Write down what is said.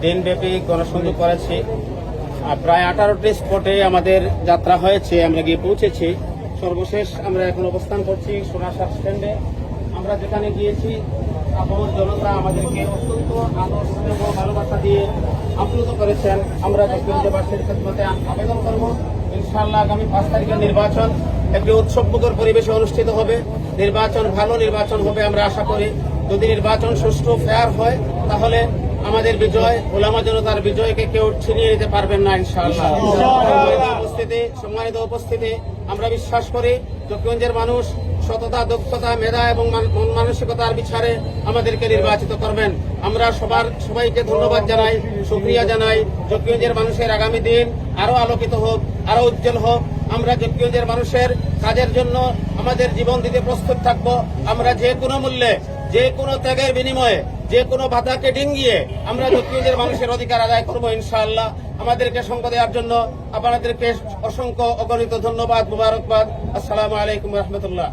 দিনব্যাপী গণসংযোগ করেছি। প্রায় 18টি স্পটে আমাদের যাত্রা হয়েছে, আমরা গিয়ে পৌঁছেছি। সর্বশেষ আমরা এখন অবস্থান করছি সোনাসার স্ট্যান্ডে। আমরা যেখানে গিয়েছি আপনার জনতা আমাদেরকে অত্যন্ত আদর স্নেহ ভালোবাসা দিয়ে আপ্লুত করেছেন। আমরা জকিগঞ্জবাসীর খেদমতে আবেদন করব, ইনশাআল্লাহ আগামী 5 তারিখের নির্বাচন একটি উৎসবমুখর পরিবেশে অনুষ্ঠিত হবে। নির্বাচন ভালো নির্বাচন হবে আমরা আশা করি। যদি নির্বাচন সুষ্ঠু ফেয়ার হয় তাহলে আমাদের বিজয়, ওলামা জনতার বিজয়কে কেউ ছিনিয়ে নিতে পারবেন না ইনশাআল্লাহ। সম্মানিত উপস্থিতি, আমরা বিশ্বাস করি জকিগঞ্জের মানুষ সততা, দক্ষতা, মেধা এবং মন মানসিকতার বিচারে আমাদেরকে নির্বাচিত করবেন। আমরা সবাইকে ধন্যবাদ জানাই, শুকরিয়া জানাই। জকিগঞ্জের মানুষের আগামী দিন আরো আলোকিত হোক, আরো উজ্জ্বল হোক। আমরা জকিগঞ্জের মানুষের কাজের জন্য আমাদের জীবন দিতে প্রস্তুত থাকব। আমরা যে কোনো মূল্যে, যে কোনো ত্যাগের বিনিময়ে, যে কোনো বাধাকে ডিঙ্গিয়ে আমরা জকিগঞ্জের মানুষের অধিকার আদায় করব ইনশাআল্লাহ। আমাদেরকে সঙ্গ দেওয়ার জন্য আপনাদেরকে অসংখ্য অগণিত ধন্যবাদ, মুবারকবাদ। আসসালামু আলাইকুম রহমতুল্লাহ।